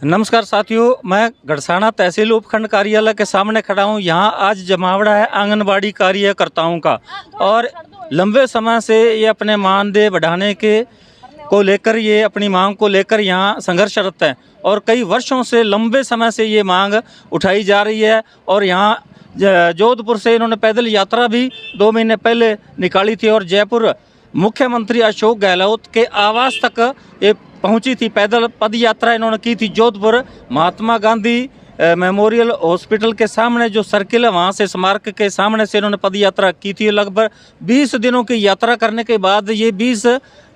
नमस्कार साथियों, मैं गड़साना तहसील उपखंड कार्यालय के सामने खड़ा हूं। यहां आज जमावड़ा है आंगनबाड़ी कार्यकर्ताओं का और लंबे समय से ये अपने मानदेय बढ़ाने को लेकर ये अपनी मांग को लेकर यहां संघर्षरत है और कई वर्षों से लंबे समय से ये मांग उठाई जा रही है। और यहां जोधपुर से इन्होंने पैदल यात्रा भी 2 महीने पहले निकाली थी और जयपुर मुख्यमंत्री अशोक गहलोत के आवास तक ये पहुंची थी। पैदल पद यात्रा इन्होंने की थी। जोधपुर महात्मा गांधी मेमोरियल हॉस्पिटल के सामने जो सर्किल है वहाँ से स्मारक के सामने से इन्होंने पद यात्रा की थी। लगभग 20 दिनों की यात्रा करने के बाद ये 20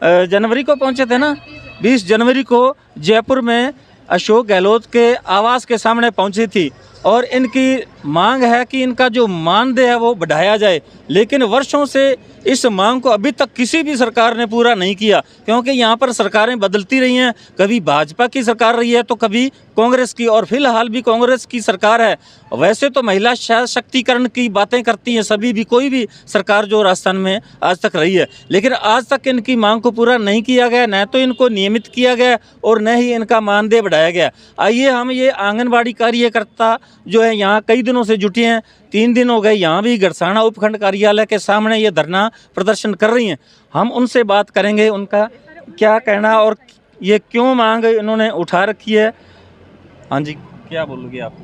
जनवरी को पहुंचे थे ना। 20 जनवरी को जयपुर में अशोक गहलोत के आवास के सामने पहुंची थी और इनकी मांग है कि इनका जो मानदेय है वो बढ़ाया जाए। लेकिन वर्षों से इस मांग को अभी तक किसी भी सरकार ने पूरा नहीं किया, क्योंकि यहाँ पर सरकारें बदलती रही हैं। कभी भाजपा की सरकार रही है तो कभी कांग्रेस की, और फिलहाल भी कांग्रेस की सरकार है। वैसे तो महिला सशक्तिकरण की बातें करती हैं सभी भी, कोई भी सरकार जो राजस्थान में आज तक रही है, लेकिन आज तक इनकी मांग को पूरा नहीं किया गया, न तो इनको नियमित किया गया और न ही इनका मानदेय बढ़ाया गया। आइए हम ये आंगनबाड़ी कार्यकर्ता जो है यहाँ कई दिनों से जुटी हैं। 3 दिन हो गए यहाँ भी गड़साना उपखंड कार्यालय के सामने ये धरना प्रदर्शन कर रही हैं। हम उनसे बात करेंगे उनका क्या कहना और ये क्यों मांग इन्होंने उठा रखी है। हाँ जी, क्या बोलोगे आप,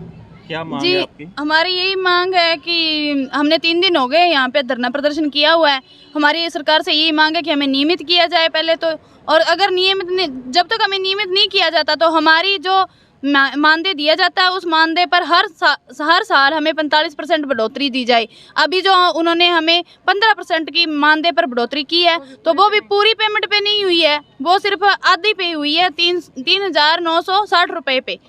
क्या मांग है आपकी? हमारी यही मांग है कि हमने 3 दिन हो गए यहाँ पे धरना प्रदर्शन किया हुआ है। हमारी सरकार से यही मांग है कि हमें नियमित किया जाए पहले तो, और अगर जब तक हमें नियमित नहीं किया जाता तो हमारी जो मानदेय दिया जाता है उस मानदेय पर हर साल हमें 45% बढ़ोतरी दी जाए। अभी जो उन्होंने हमें 15% की मानदेय पर बढ़ोतरी की है तो वो भी पूरी पेमेंट पे नहीं हुई है, वो सिर्फ आधी पे हुई है, 3,960 रुपये पे।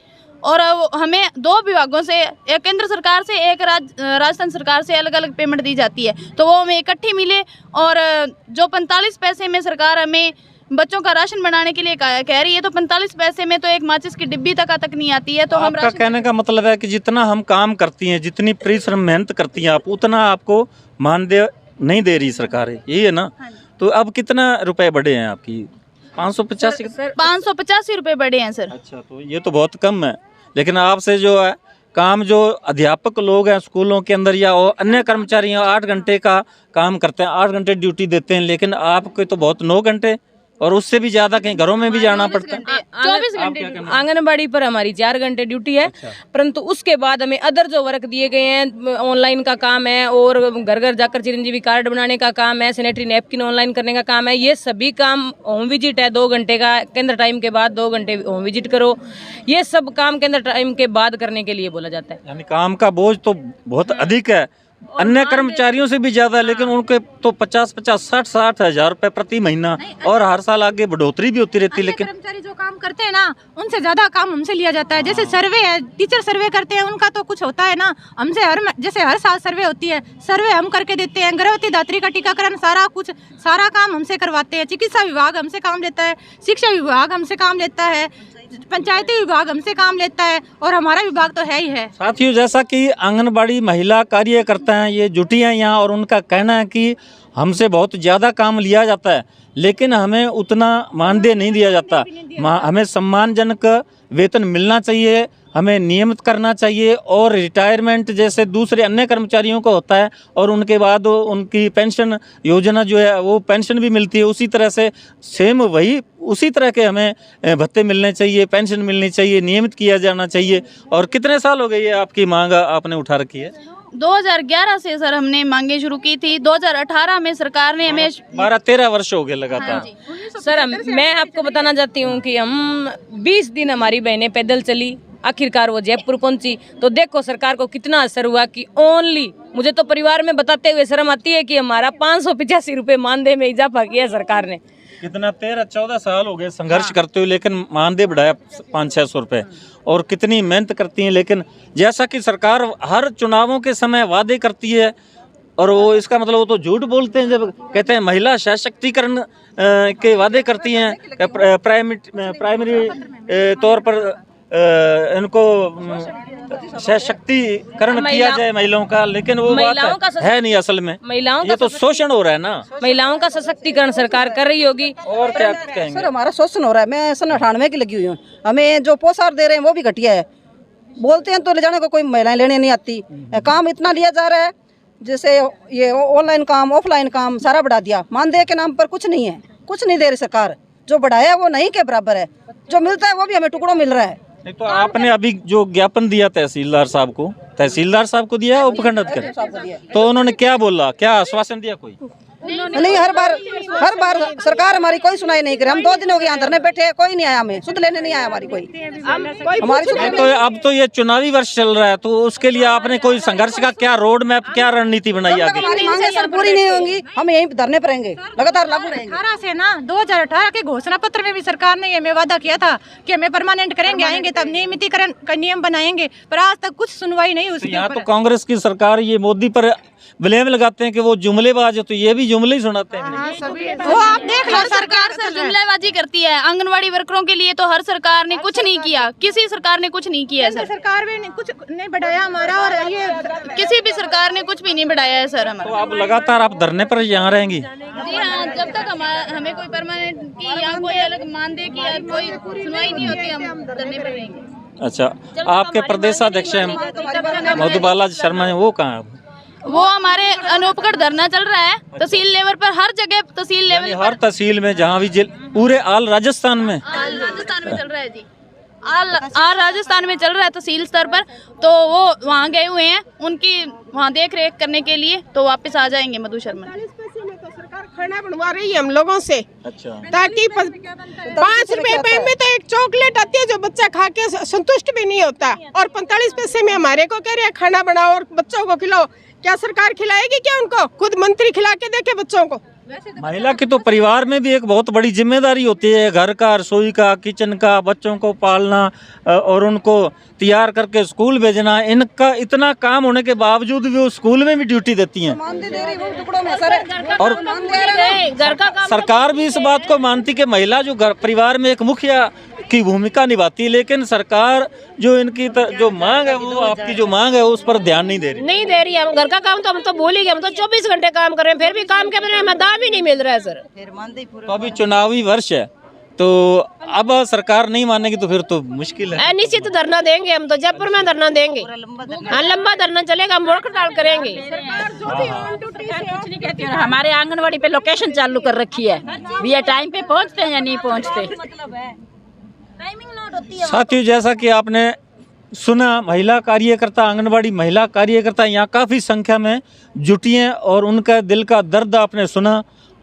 और हमें 2 विभागों से, एक केंद्र सरकार से, एक राजस्थान सरकार से अलग अलग पेमेंट दी जाती है, तो वो हमें इकट्ठी मिले। और जो 45 पैसे में सरकार हमें बच्चों का राशन बनाने के लिए कह रही है, तो 45 पैसे में तो एक माचिस की डिब्बी तक नहीं आती है। तो आपका कहने का मतलब है कि जितना हम काम करती हैं, जितनी परिश्रम मेहनत करती हैं आप, उतना आपको मानदेय नहीं दे रही सरकार, यही है ना? हाँ। तो अब कितना रुपए बढ़े हैं आपकी? 585 रुपए बढ़े हैं सर। अच्छा, तो ये तो बहुत कम है। लेकिन आपसे जो है काम, जो अध्यापक लोग हैं स्कूलों के अंदर या अन्य कर्मचारी 8 घंटे का काम करते हैं, 8 घंटे ड्यूटी देते हैं, लेकिन आपके तो बहुत 9 घंटे और उससे भी ज्यादा कहीं घरों में भी जाना पड़ता है। 24 घंटे आंगनबाड़ी पर हमारी 4 घंटे ड्यूटी है। अच्छा। परंतु उसके बाद हमें अदर जो वर्क दिए गए हैं, ऑनलाइन का काम है और घर घर जाकर चिरंजीवी कार्ड बनाने का काम है, सैनिटरी नैपकिन ऑनलाइन करने का काम है। ये सभी काम होम विजिट है 2 घंटे का, केंद्र टाइम के बाद 2 घंटे होम विजिट करो। ये सब काम केंद्र टाइम के बाद करने के लिए बोला जाता है। यानी काम का बोझ तो बहुत अधिक है, अन्य कर्मचारियों से भी ज्यादा है, लेकिन उनके तो 50-60 हजार रुपए प्रति महीना और हर साल आगे बढ़ोतरी भी होती रहती है। लेकिन कर्मचारी जो काम करते हैं ना, उनसे ज्यादा काम हमसे लिया जाता है। जैसे सर्वे है, टीचर सर्वे करते हैं, उनका तो कुछ होता है ना, हमसे जैसे हर साल सर्वे होती है, सर्वे हम करके देते हैं। गर्भवती दात्री का टीकाकरण, सारा काम हमसे करवाते हैं। चिकित्सा विभाग हमसे काम लेता है, शिक्षा विभाग हमसे काम लेता है, पंचायती विभाग हमसे काम लेता है, और हमारा विभाग तो है ही है। साथियों, जैसा कि आंगनबाड़ी महिला कार्यकर्ता हैं ये जुटी हैं यहाँ और उनका कहना है कि हमसे बहुत ज़्यादा काम लिया जाता है, लेकिन हमें उतना मानदेय नहीं दिया जाता। हमें सम्मानजनक वेतन मिलना चाहिए, हमें नियमित करना चाहिए, और रिटायरमेंट जैसे दूसरे अन्य कर्मचारियों को होता है और उनके बाद उनकी पेंशन योजना जो है वो पेंशन भी मिलती है, उसी तरह से सेम वही उसी तरह के हमें भत्ते मिलने चाहिए, पेंशन मिलनी चाहिए, नियमित किया जाना चाहिए। और कितने साल हो गए ये आपकी मांग आपने उठा रखी है? 2011 से सर हमने मांगे शुरू की थी। 2018 में सरकार ने हमें 12-13 वर्ष हो गए लगातार। हाँ सर मैं आपको बताना चाहती हूँ कि हम 20 दिन हमारी बहनें पैदल चली, आखिरकार वो जयपुर पहुंची। तो देखो सरकार को कितना असर हुआ कि ओनली, मुझे तो परिवार में बताते हुए शर्म आती है कि हमारा 585 रुपये मानदेय में इजाफा किया सरकार ने। कितना 13-14 साल हो गए संघर्ष करते हुए, लेकिन मानदेय बढ़ाया 500-600 रुपए। और कितनी मेहनत करती हैं, लेकिन जैसा कि सरकार हर चुनावों के समय वादे करती है, और वो इसका मतलब वो तो झूठ बोलते हैं जब कहते हैं महिला सशक्तिकरण के वादे करती हैं, प्राइमरी तौर पर इनको सशक्तिकरण किया जाए महिलाओं का, लेकिन वो महिलाओं का बात है नहीं असल में। महिलाओं ये तो शोषण हो रहा है ना। महिलाओं का सशक्तिकरण सरकार कर रही होगी। और क्या कहेंगे? सर हमारा शोषण हो रहा है। मैं सन 98 की लगी हुई हूँ। हमें जो पोशाक दे रहे हैं वो भी घटिया है। बोलते हैं तो ले जाने को कोई महिलाएं लेने नहीं आती। काम इतना लिया जा रहा है, जैसे ये ऑनलाइन काम, ऑफलाइन काम सारा बढ़ा दिया। मानदेय के नाम पर कुछ नहीं है, कुछ नहीं दे रही सरकार। जो बढ़ाया वो नहीं के बराबर है, जो मिलता है वो भी हमें टुकड़ों मिल रहा है। नहीं तो आपने अभी जो ज्ञापन दिया तहसीलदार साहब को दिया, उपखंड अधिकारी, तो उन्होंने क्या बोला, क्या आश्वासन दिया? कोई नहीं, हर बार सरकार हमारी कोई सुनाई नहीं करे। हम 2 दिन हो गए यहाँ धरने बैठे हैं, कोई नहीं आया, हमें सुध लेने नहीं आया हमारी कोई हमारी। नहीं तो अब तो ये चुनावी वर्ष चल रहा है, तो उसके लिए आपने कोई संघर्ष का क्या रोड मैप, क्या रणनीति बनाई आगे? हमारी मांगे सर पूरी नहीं होंगी, हम यहीं धरने पर रहेंगे, लगातार लागू रहेंगे। 2018 से ना 2018 के घोषणा पत्र में भी सरकार ने हमें वादा किया था कि हमें परमानेंट करेंगे, आएंगे तब नियमितीकरण का नियम बनाएंगे, पर आज तक कुछ सुनवाई नहीं हुई। यहाँ तो कांग्रेस की सरकार ये मोदी पर ब्लेम लगाते हैं कि वो जुमलेबाज है, तो ये भी जुमले ही सुनाते हैं। वो आप देख लो, सरकार से जुमलेबाजी करती है। आंगनवाड़ी वर्करों के लिए तो हर सरकार ने कुछ नहीं किया, किसी सरकार ने कुछ नहीं किया सर। सरकार भी कुछ नहीं बढ़ाया हमारा, और ये किसी भी सरकार ने कुछ भी नहीं बढ़ाया है सर हमारा। तो आप लगातार आप धरने पर यहाँ रहेंगी? जी हाँ, जब तक हमें कोई परमानेंट की या कोई अलग मानदेय की या कोई सुनवाई नहीं होती, हम धरने पर रहेंगे। अच्छा, आपके प्रदेशाध्यक्ष मधुबाला शर्मा है, वो कहाँ है? वो हमारे अनूपगढ़ धरना चल रहा है, तहसील लेवल पर, हर जगह तहसील लेवल हर तहसील में, जहाँ भी पूरे आल राजस्थान में चल रहा है जी। आल राजस्थान में चल रहा है तहसील स्तर पर। तो वो वहाँ गए हुए हैं उनकी वहाँ देख रेख करने के लिए, तो वापस आ जाएंगे मधु शर्मा। सरकार खाना बनवा रही है हम लोगों से। अच्छा, ताकि 5 रुपए में तो एक चॉकलेट आती है जो बच्चा खा के संतुष्ट भी नहीं होता, और 45 पैसे में हमारे को कह रहे हैं खाना बनाओ और बच्चों को खिलाओ। क्या सरकार खिलाएगी क्या उनको? खुद मंत्री खिला के देखे बच्चों को। महिला की तो परिवार में भी एक बहुत बड़ी जिम्मेदारी होती है, घर का, रसोई का, किचन का, बच्चों को पालना और उनको तैयार करके स्कूल भेजना। इनका इतना काम होने के बावजूद भी वो स्कूल में भी ड्यूटी देती हैं। और घर का काम सरकार भी इस बात को मानती कि महिला जो घर परिवार में एक मुखिया की भूमिका निभाती है, लेकिन सरकार जो इनकी जो मांग है, वो आपकी जो मांग है उस पर ध्यान नहीं दे रही है। हम घर का काम तो हम तो भूल ही गए। हम तो 24 घंटे काम कर रहे हैं, फिर भी काम के बिना हमें दाम ही नहीं मिल रहा है सर। तो अभी चुनावी वर्ष है, तो अब सरकार नहीं मानेगी तो फिर तो मुश्किल है। निश्चित धरना देंगे हम तो, जयपुर में धरना देंगे। हाँ, लंबा धरना चलेगा, हम वोट हड़ताल करेंगे। हमारे आंगनवाड़ी पे लोकेशन चालू कर रखी है, भैया टाइम पे पहुंचते हैं या नहीं पहुंचते। साथियों, जैसा कि आपने सुना, महिला कार्यकर्ता, आंगनबाड़ी महिला कार्यकर्ता यहाँ काफ़ी संख्या में जुटी हैं और उनका दिल का दर्द आपने सुना।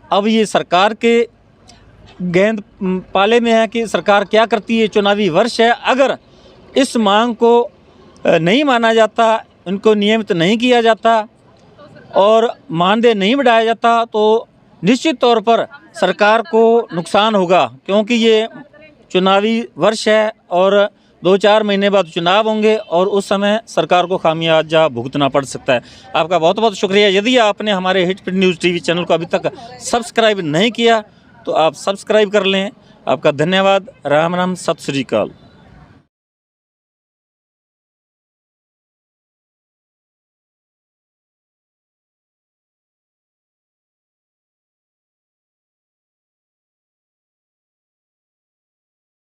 अब ये सरकार के गेंद पाले में है कि सरकार क्या करती है। चुनावी वर्ष है, अगर इस मांग को नहीं माना जाता, उनको नियमित नहीं किया जाता और मानदेय नहीं बढ़ाया जाता, तो निश्चित तौर पर सरकार को नुकसान होगा, क्योंकि ये चुनावी वर्ष है और 2-4 महीने बाद चुनाव होंगे और उस समय सरकार को खामियाजा भुगतना पड़ सकता है। आपका बहुत बहुत शुक्रिया। यदि आपने हमारे हिटप्रिंट न्यूज़ टीवी चैनल को अभी तक सब्सक्राइब नहीं किया तो आप सब्सक्राइब कर लें। आपका धन्यवाद। राम राम, सत श्री अकाल।